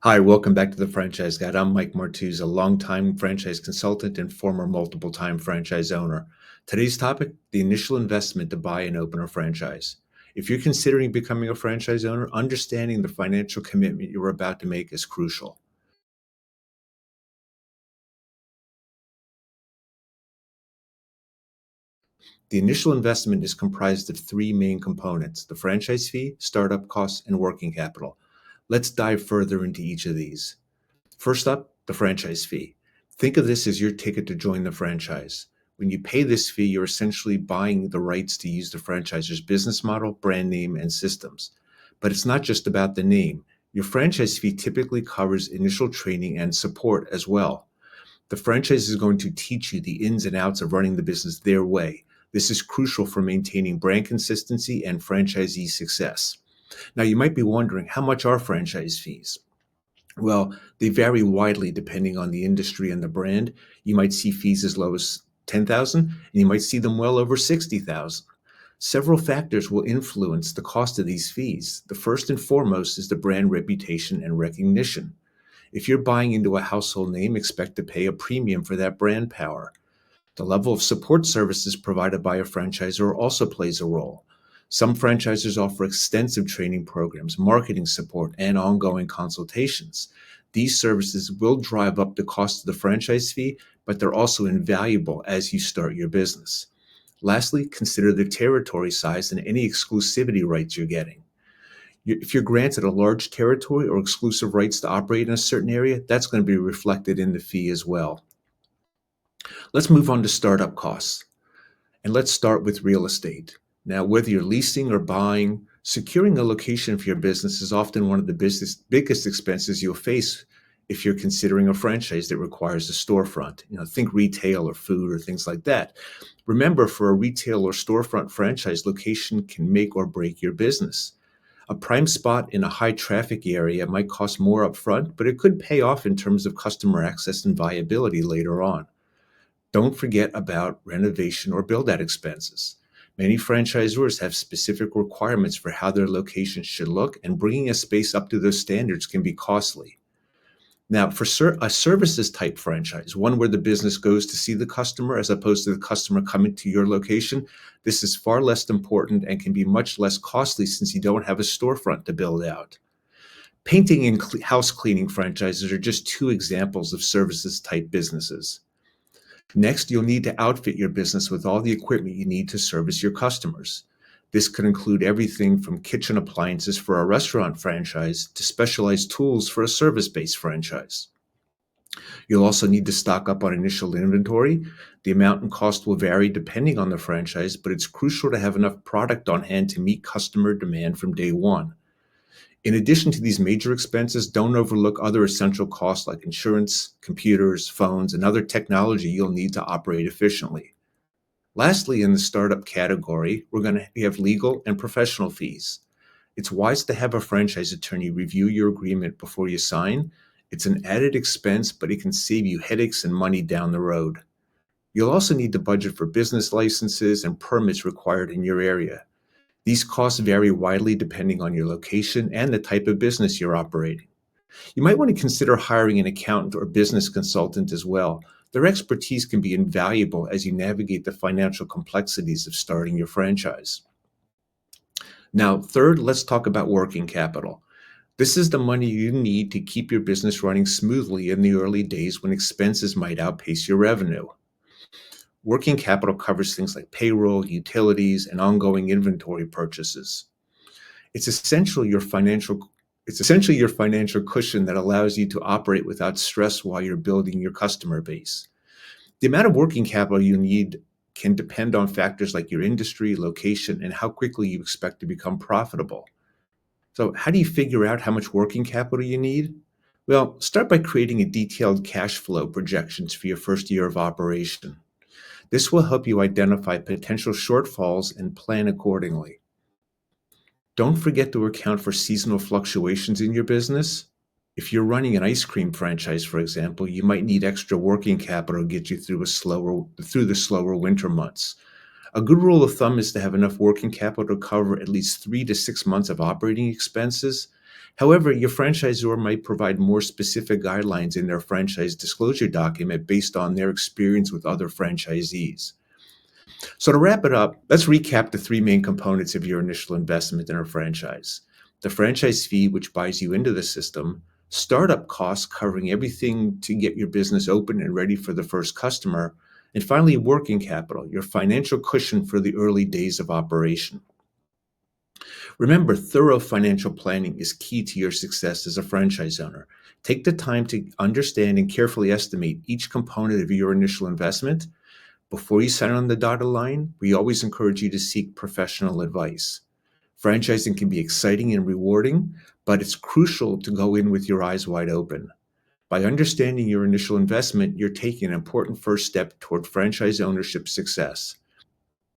Hi, welcome back to the Franchise Guide. I'm Mike Martuz, a longtime franchise consultant and former multiple time franchise owner. Today's topic, the initial investment to buy and open a franchise. If you're considering becoming a franchise owner, understanding the financial commitment you're about to make is crucial. The initial investment is comprised of three main components: the franchise fee, startup costs, and working capital. Let's dive further into each of these. First up, the franchise fee. Think of this as your ticket to join the franchise. When you pay this fee, you're essentially buying the rights to use the franchisor's business model, brand name, and systems. But it's not just about the name. Your franchise fee typically covers initial training and support as well. The franchise is going to teach you the ins and outs of running the business their way. This is crucial for maintaining brand consistency and franchisee success. Now, you might be wondering, how much are franchise fees? Well, they vary widely depending on the industry and the brand. You might see fees as low as 10,000 and you might see them well over 60,000. Several factors will influence the cost of these fees. The first and foremost is the brand reputation and recognition. If you're buying into a household name, expect to pay a premium for that brand power. The level of support services provided by a franchisor also plays a role. Some franchisors offer extensive training programs, marketing support, and ongoing consultations. These services will drive up the cost of the franchise fee, but they're also invaluable as you start your business. Lastly, consider the territory size and any exclusivity rights you're getting. If you're granted a large territory or exclusive rights to operate in a certain area, that's going to be reflected in the fee as well. Let's move on to startup costs. And let's start with real estate. Now, whether you're leasing or buying, securing a location for your business is often one of the biggest expenses you'll face if you're considering a franchise that requires a storefront. Think retail or food or things like that. Remember, for a retail or storefront franchise, location can make or break your business. A prime spot in a high traffic area might cost more upfront, but it could pay off in terms of customer access and viability later on. Don't forget about renovation or build-out expenses. Many franchisors have specific requirements for how their locations should look, and bringing a space up to those standards can be costly. Now, for a services type franchise, one where the business goes to see the customer as opposed to the customer coming to your location, this is far less important and can be much less costly since you don't have a storefront to build out. Painting and house cleaning franchises are just two examples of services type businesses. Next, you'll need to outfit your business with all the equipment you need to service your customers. This could include everything from kitchen appliances for a restaurant franchise to specialized tools for a service-based franchise. You'll also need to stock up on initial inventory. The amount and cost will vary depending on the franchise, but it's crucial to have enough product on hand to meet customer demand from day one. In addition to these major expenses, don't overlook other essential costs like insurance, computers, phones, and other technology you'll need to operate efficiently. Lastly, in the startup category, we have legal and professional fees. It's wise to have a franchise attorney review your agreement before you sign. It's an added expense, but it can save you headaches and money down the road. You'll also need to budget for business licenses and permits required in your area. These costs vary widely depending on your location and the type of business you're operating. You might want to consider hiring an accountant or business consultant as well. Their expertise can be invaluable as you navigate the financial complexities of starting your franchise. Now, third, let's talk about working capital. This is the money you need to keep your business running smoothly in the early days when expenses might outpace your revenue. Working capital covers things like payroll, utilities, and ongoing inventory purchases. It's essentially your financial cushion that allows you to operate without stress while you're building your customer base. The amount of working capital you need can depend on factors like your industry, location, and how quickly you expect to become profitable. So, how do you figure out how much working capital you need? Well, start by creating a detailed cash flow projections for your first year of operation. This will help you identify potential shortfalls and plan accordingly. Don't forget to account for seasonal fluctuations in your business. If you're running an ice cream franchise, for example, you might need extra working capital to get you through the slower winter months. A good rule of thumb is to have enough working capital to cover at least 3 to 6 months of operating expenses. However, your franchisor might provide more specific guidelines in their franchise disclosure document based on their experience with other franchisees. So, to wrap it up, let's recap the three main components of your initial investment in a franchise: the franchise fee, which buys you into the system, startup costs covering everything to get your business open and ready for the first customer, and finally, working capital, your financial cushion for the early days of operation. Remember, thorough financial planning is key to your success as a franchise owner. Take the time to understand and carefully estimate each component of your initial investment. Before you sign on the dotted line, we always encourage you to seek professional advice. Franchising can be exciting and rewarding, but it's crucial to go in with your eyes wide open. By understanding your initial investment, you're taking an important first step toward franchise ownership success.